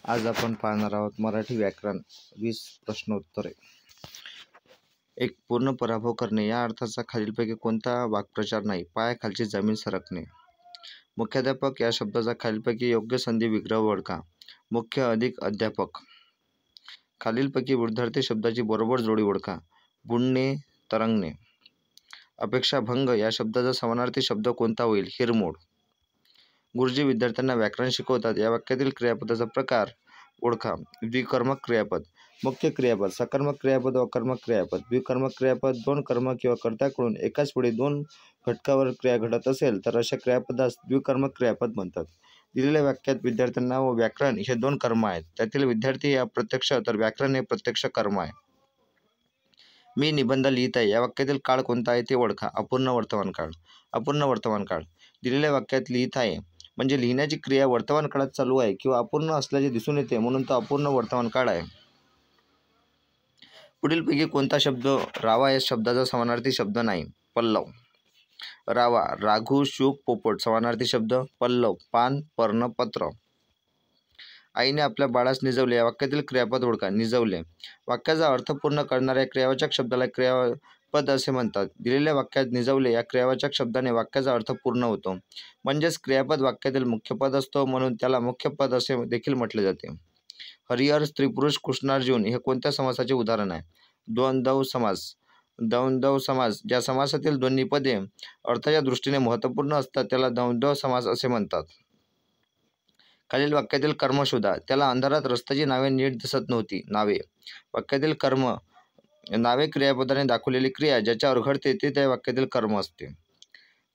आज आपण पाहणार आहोत मराठी व्याकरण 20 प्रश्नोत्तरे। एक पूर्ण पराभव करणे या अर्थाचा खालीलपैकी कोणता वाक्प्रचार नाही? पायाखालची जमीन सरकणे। मुख्याध्यापक या शब्दाचा खालीलपैकी योग्य संधी विग्रह ओळखा। मुख्य अधिक अध्यापक। खालीलपैकी विद्यार्थी शब्दाची बरोबर जोडी ओळखा। बुडणे, तरंगणे। अपेक्षाभंग या शब्दाचा समानार्थी शब्द कोणता होईल? हिरमोड। गुरुजी विद्यार्थ्यांना व्याकरण शिकवतात। या वाक्यातील क्रियापदाचा प्रकार ओळखा। द्विकर्मक क्रियापद। मुख्य क्रियापद, सकर्मक क्रियापद, अकर्मक क्रियापद। द्विकर्मक क्रियापद दोन कर्म किंवा कर्त्याकडून एकाच वेळी दोन घटकावर क्रिया घडत असेल तर अशा क्रियापदास द्विकर्मक क्रियापद म्हणतात। दिलेल्या वाक्यात विद्यार्थ्यांना व व्याकरण हे दोन कर्म आहेत। त्यातील विद्यार्थी हे अप्रत्यक्ष तर व्याकरण हे प्रत्यक्ष कर्म आहे। मी निबंध लिहित आहे या वाक्यातील काळ कोणता आहे ते ओळखा। अपूर्ण वर्तमान काळ। अपूर्ण वर्तमान काळ दिलेल्या वाक्यात लिहित आहे म्हणजे लिहिण्याची क्रिया वर्तमान काळात चालू आहे किंवा अपूर्ण असल्याचे दिसून येते म्हणून तो अपूर्ण वर्तमान काळ आहे। पुढीलपैकी कोणता शब्द रावा या शब्दाचा समानार्थी शब्द नाही? पल्लव। रावा, राघू, शुक, पोपट। समानार्थी शब्द पल्लव, पान, पर्ण, पत्र। आईने आपल्या बाळास निजवले या वाक्यातील क्रियापद ओळखा। निजवले। वाक्याचा अर्थ पूर्ण करणाऱ्या क्रियावाचक शब्दाला क्रियापद असे म्हणतात। दिलेल्या वाक्यात निजवले या क्रियावाचक शब्दाने वाक्याचा अर्थ पूर्ण होतो। म्हणजेच क्रियापद वाक्यातील मुख्य पद असतो म्हणून त्याला मुख्य पद असे देखील म्हटले जाते। हरिहर, स्त्रीपुरुष, कृष्णार्जुन हे कोणत्या समासाचे उदाहरण आहे? द्वंद्व समास। द्वंद्व समास ज्या समासातील दोन्ही पदे अर्थाच्या दृष्टीने महत्त्वपूर्ण असतात त्याला द्वंद्व समास असे म्हणतात। खालील वाक्यातील कर्म शोधा। त्याला अंधारात रस्त्याची नावे नीट दिसत नव्हती। नावे। वाक्यातील कर्म नावे क्रियापदाने दाखवलेली क्रिया ज्याच्यावर घडते ते त्या वाक्यातील कर्म असते।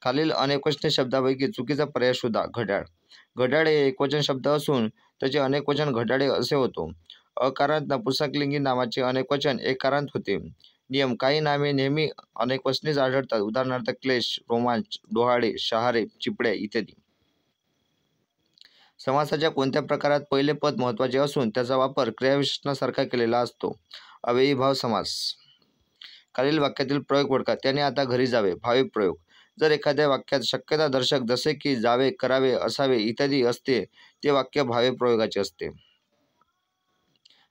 खालील अनेकवचनी शब्दापैकी चुकीचा पर्याय शोधा। घड्याळ। घड्याळ हे एकवचन शब्द असून त्याचे अनेकवचन घड्याळे असे होतो। अकारांत नपुंसकलिंगी नामाचे अनेकवचन एकारांत होते। नियम काही नामे नेहमी अनेकवचनीच आढळतात उदाहरणार्थ क्लेश, रोमांच, डोहाळे, शहारे, चिपळ्या इत्यादी। समासाच्या कोणत्या प्रकारात पहिले पद महत्त्वाचे असून त्याचा वापर क्रियाविशेषणासारखा केलेला असतो? अव्ययीभाव समास। खालील वाक्यातील प्रयोग ओळखा। त्याने आता घरी जावे। भावी प्रयोग। जर एखाद्या वाक्यात शक्यता दर्शक जसे की जावे, करावे, असावे इत्यादी असते ते वाक्य भावे प्रयोगाचे असते।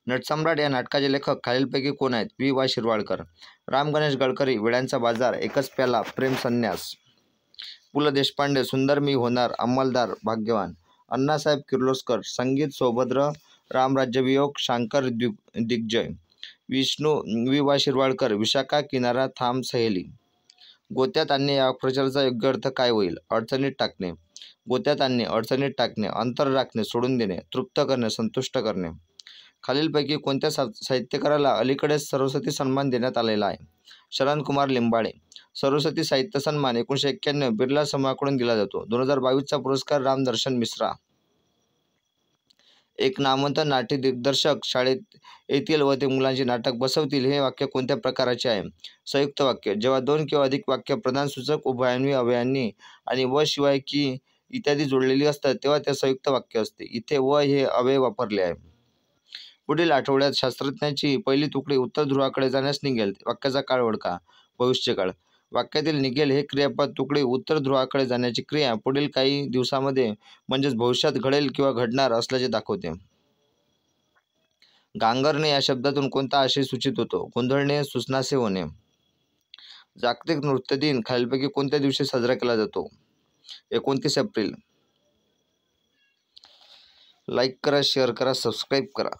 नटसम्राट या नाटकाचे लेखक खालीलपैकी कोण आहेत? वि. वा. शिरवाडकर। राम गणेश गडकरी, वेड्यांचा बाजार, एकच प्याला, प्रेम संन्यास। पु. ल. देशपांडे, सुंदर मी होणार अंमलदार, भाग्यवान। अण्णासाहेब किर्लोस्कर, संगीत सौभद्र, रामराज्यवियोग, शांकर दिग्विजय। विष्णू वि. वा. शिरवाडकर, विशाखा, किनारा, थांब, सहेली। गोत्यात आणणे या वाक्प्रचाराचा योग्य अर्थ काय होईल? अडचणीत टाकणे। गोत्यात आणणे, अडचणीत टाकणे, अंतर राखणे, सोडून देणे, तृप्त करणे, संतुष्ट करणे। खालीलपैकी कोणत्या साहित्यकाराला अलीकडेच सरस्वती सन्मान देण्यात आलेला आहे? शरदकुमार लिंबाळे। सरस्वती साहित्य सन्मान 1991 बिर्ला समूहाकडून दिला जातो। 2022चा पुरस्कार रामदर्शन मिश्रा। एक नामवंत नाट्य दिग्दर्शक शाळेत येतील व ते मुलांची नाटक बसवतील हे वाक्य कोणत्या प्रकाराचे आहे? संयुक्त वाक्य। जेव्हा दोन किंवा अधिक वाक्य प्रधानसूचक, उभयान्वी, अवयवांनी आणि व शिवाय की इत्यादी जोडलेली असतात तेव्हा ते संयुक्त वाक्य असते। इथे व हे अव्यय वापरले आहे। पुढील आठवड्यात शास्त्रज्ञांची पहिली तुकडी उत्तर ध्रुवाकडे जाण्यास निघेल। वाक्याचा काळ ओळखा। भविष्यकाळ। वाक्यातील निघेल हे क्रियापद तुकडी उत्तर ध्रुवाकडे जाण्याची क्रिया पुढील काही दिवसांमध्ये म्हणजेच भविष्यात घडेल किंवा घडणार असल्याचे दाखवते। गांगरणे या शब्दातून कोणता आशय सूचित होतो? गोंधळणे, सुसनासे होणे। जागतिक नृत्य दिन खालीलपैकी कोणत्या दिवशी साजरा केला जातो? 29 एप्रिल। लाईक करा, शेअर करा, सबस्क्राईब करा।